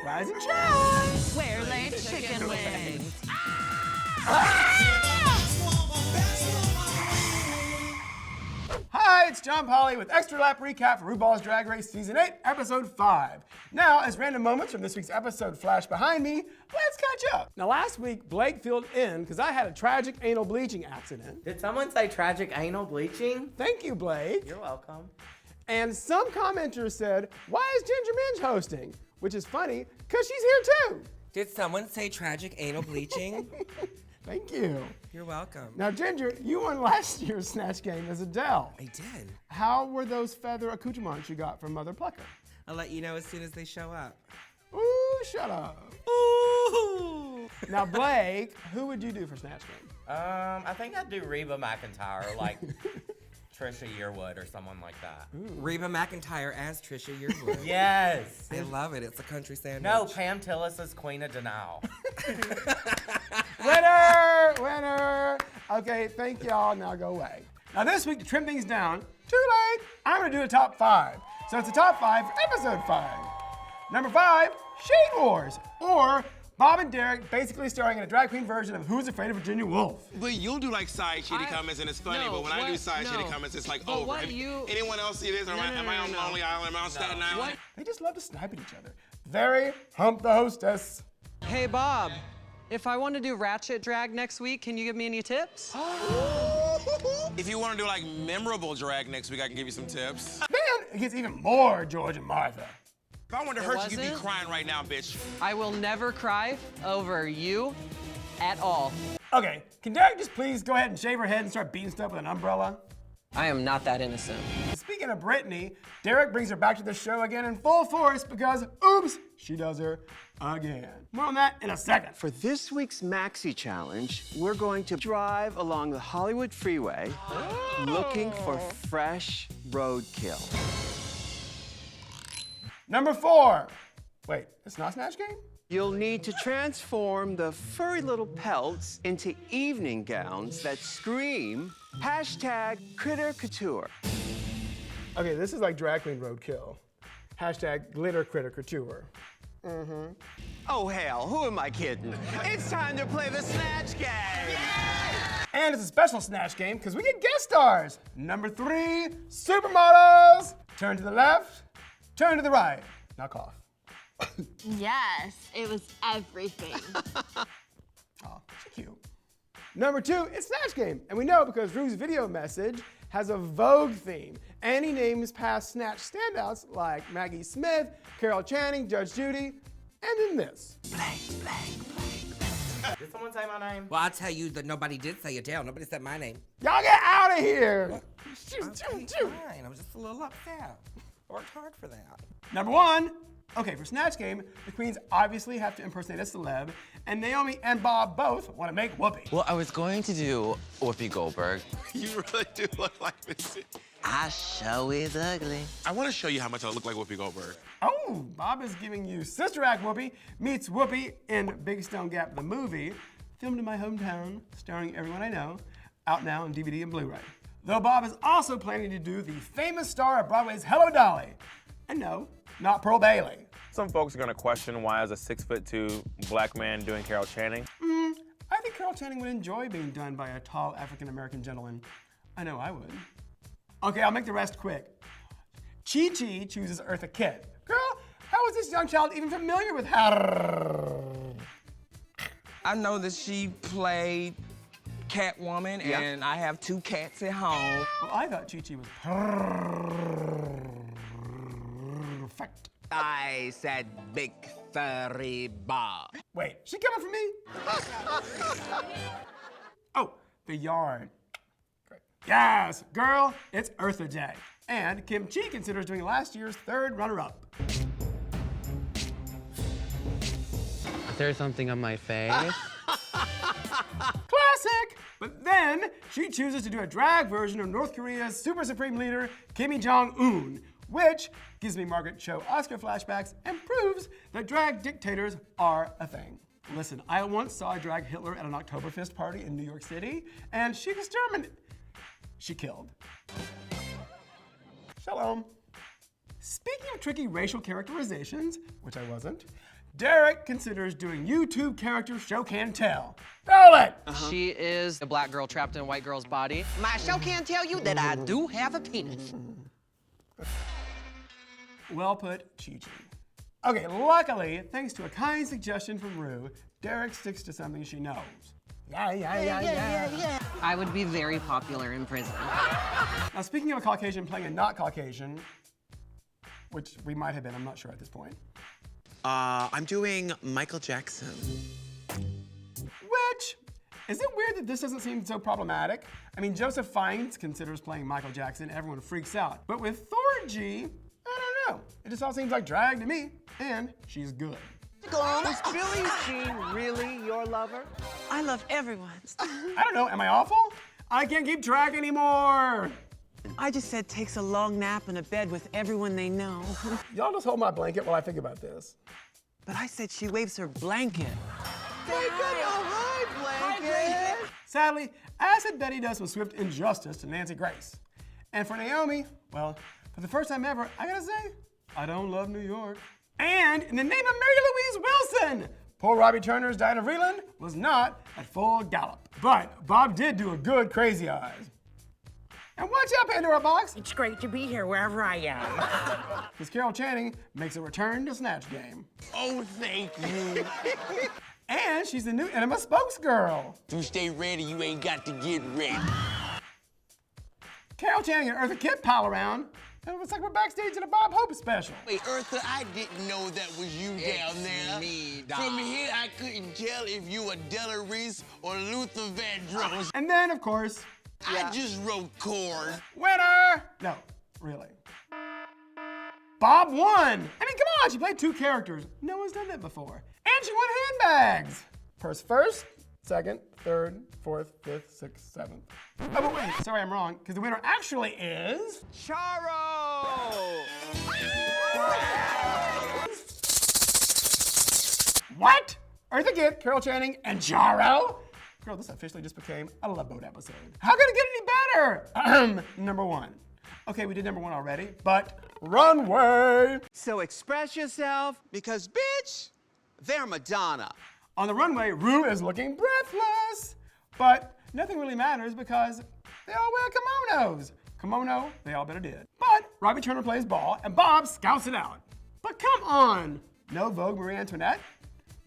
Rise and shine! Where lay chicken wings? Hi, it's John Polly with Extra Lap Recap for RuPaul's Drag Race Season 8, Episode 5. Now, as random moments from this week's episode flash behind me, let's catch up. Now, last week, Blake filled in because I had a tragic anal bleaching accident. Did someone say tragic anal bleaching? Thank you, Blake. You're welcome. And some commenters said, why is Ginger Minge hosting? Which is funny, because she's here too. Did someone say tragic anal bleaching? Thank you. You're welcome. Now, Ginger, you won last year's Snatch Game as Adele. I did. How were those feather accoutrements you got from Mother Plucker? I'll let you know as soon as they show up. Ooh, shut up. Ooh. Now, Blake, who would you do for Snatch Game? I think I'd do Reba McEntire, or like Trisha Yearwood or someone like that. Reba McEntire as Trisha Yearwood. Yes. I love it. It's a country sandwich. No, Pam Tillis is Queen of Denial. Winner! Winner! Okay, thank y'all. Now go away. Now this week, to trim things down, too late, I'm gonna do a top 5. So it's a top 5 for episode 5. Number 5, Shade Wars, or Bob and Derek basically starring in a drag queen version of Who's Afraid of Virginia Woolf. But you'll do like side shitty comments and it's funny, No, but when I do what? side No. shitty comments, it's like But over. what you- Anyone else see this? Am I on Lonely Island? Am I on Staten Island? What? They just love to snipe at each other. Very hump the hostess. Hey, Bob, if I want to do ratchet drag next week, can you give me any tips? If you want to do like memorable drag next week, I can give you some tips. Then it gets even more George and Martha. If I wanted to hurt you, you'd be wasn't? crying right now, bitch. I will never cry over you at all. Okay, can Derek just please go ahead and shave her head and start beating stuff with an umbrella? I am not that innocent. Speaking of Britney, Derek brings her back to the show again in full force because, oops, she does her again. More on that in a second. For this week's Maxi Challenge, we're going to drive along the Hollywood freeway looking for fresh roadkill. Number 4. Wait, it's not Snatch Game? You'll need to transform the furry little pelts into evening gowns that scream #Critter Couture. Okay, this is like drag queen roadkill. #Glitter Critter Couture. Oh, hell, who am I kidding? It's time to play the Snatch Game! And it's a special Snatch Game because we get guest stars. Number 3, supermodels. Turn to the left, turn to the right. Now cough. Yes, it was everything. Oh, she's cute. Number 2, it's Snatch Game. And we know because Rue's video message has a Vogue theme. And he names past Snatch standouts like Maggie Smith, Carol Channing, Judge Judy, and then this. Did someone say my name? Well, I'll tell you that nobody did say Adele. Nobody said my name. Y'all get out of here! Okay, fine. I was just a little upset. I worked hard for that. Number 1, okay, for Snatch Game, the queens obviously have to impersonate a celeb, and Naomi and Bob both want to make Whoopi. Well, I was going to do Whoopi Goldberg. You really do look like this. I show is ugly. I want to show you how much I look like Whoopi Goldberg. Oh, Bob is giving you Sister Act Whoopi meets Whoopi in Big Stone Gap, the movie, filmed in my hometown, starring everyone I know, out now on DVD and Blu-ray. Though Bob is also planning to do the famous star of Broadway's Hello Dolly. And no, not Pearl Bailey. Some folks are gonna question why is a 6'2" black man doing Carol Channing. I think Carol Channing would enjoy being done by a tall African-American gentleman. I know I would. Okay, I'll make the rest quick. Chi-Chi chooses Eartha Kitt. Girl, how is this young child even familiar with her? I know that she played Catwoman, Yeah. and I have 2 cats at home. Well, I thought Chi-Chi was perfect. I said big furry Bob. Wait, she coming for me? Oh, the yarn. Great. Yes, girl, it's Eartha J. And Kim Chi considers doing last year's 3rd runner-up. Is there something on my face? Classic! But then she chooses to do a drag version of North Korea's super supreme leader, Kim Jong-un, which gives me Margaret Cho Oscar flashbacks and proves that drag dictators are a thing. Listen, I once saw a drag Hitler at an Oktoberfest party in New York City, and she exterminated. She killed. Shalom. Speaking of tricky racial characterizations, which I wasn't, Derek considers doing YouTube character Show Can Tell. Roll it! She is a black girl trapped in a white girl's body. My show can tell you that I do have a penis. Well put, Chi-Chi. Okay, luckily, thanks to a kind suggestion from Ru, Derek sticks to something she knows. Yeah. I would be very popular in prison. Now, speaking of a Caucasian playing a not Caucasian, which we might have been, I'm not sure at this point. I'm doing Michael Jackson. Which, is it weird that this doesn't seem so problematic? I mean, Joseph Fiennes considers playing Michael Jackson, everyone freaks out. But with Thorgy, I don't know. It just all seems like drag to me, and she's good. Was Billie Jean really your lover? I love everyone's. I don't know, am I awful? I can't keep track anymore. I just said takes a long nap in a bed with everyone they know. Y'all just hold my blanket while I think about this. But I said she waves her blanket. Sadly, Acid Betty does some swift injustice to Nancy Grace. And for Naomi, well, for the first time ever, I gotta say, I don't love New York. And in the name of Mary Louise Wilson, poor Robbie Turner's Diana Vreeland was not at full gallop. But Bob did do a good Crazy Eyes. And watch out, Pandora Box! It's great to be here wherever I am. Because Carol Channing makes a return to Snatch Game. Oh, thank you. And she's the new Enema spokesgirl. To stay ready, you ain't got to get ready. Carol Channing and Eartha Kitt pal around, and it looks like we're backstage at a Bob Hope special. Wait, Eartha, I didn't know that was you down there. Me, dog. From here, I couldn't tell if you were Della Reese or Luther Vandross. And then, of course, I just wrote chord. winner! No, really. Bob won! I mean, come on, she played two characters. No one's done that before. And she won handbags! Purse first, second, third, fourth, fifth, sixth, seventh. Oh, but wait, sorry, I'm wrong, because the winner actually is... Charo! What? Eartha Kitt, Carol Channing, and Charo? Girl, this officially just became a Love Boat episode. How could it get any better? Number one. Okay, we did number one already, but runway. So express yourself, because bitch, they're Madonna. On the runway, Ru is looking breathless. But nothing really matters because they all wear kimonos. Kimono, they all better did. But Robbie Turner plays ball and Bob scouts it out. But come on. No Vogue Marie Antoinette.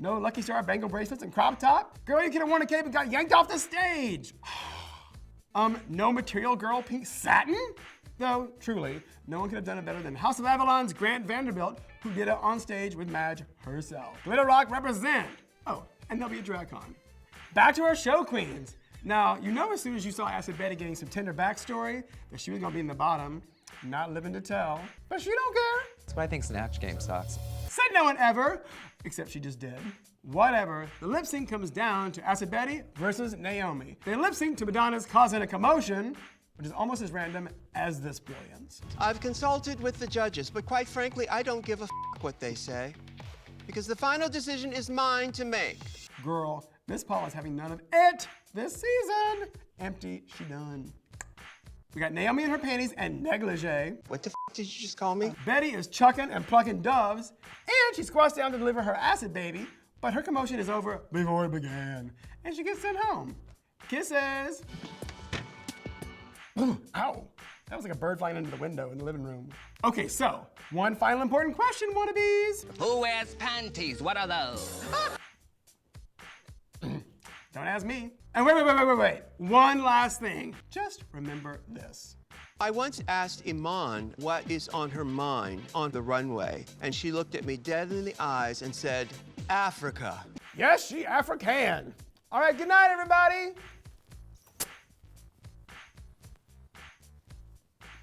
No Lucky Star bangle bracelets and crop top. Girl, you could have won a cape and got yanked off the stage. No Material Girl pink satin? Though, truly, no one could have done it better than House of Avalon's Grant Vanderbilt, who did it on stage with Madge herself. Glitter Rock represent. Oh, and there'll be a drag con. Back to our show queens. Now, you know as soon as you saw Acid Betty getting some tender backstory that she was gonna be in the bottom, not living to tell. But she don't care. That's why I think Snatch Game sucks. Said no one ever, except she just did. Whatever, the lip sync comes down to Acid Betty versus Naomi. They lip sync to Madonna's Causing a Commotion, which is almost as random as this brilliance. I've consulted with the judges, but quite frankly, I don't give a what they say. Because the final decision is mine to make. Girl, Miss Paul is having none of it this season. Empty, she done. We got Naomi in her panties and negligee. What the did you just call me? Betty is chucking and plucking doves, and she squats down to deliver her acid baby, but her commotion is over before it began, and she gets sent home. Kisses. Ooh, ow. That was like a bird flying into the window in the living room. Okay, so, one final important question, wannabes. Who wears panties? What are those? Don't ask me. And wait. One last thing. Just remember this. I once asked Iman what is on her mind on the runway, and she looked at me dead in the eyes and said, Africa. Yes, she African. All right, good night, everybody.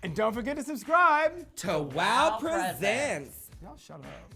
And don't forget to subscribe To Wow Presents. Y'all shut up.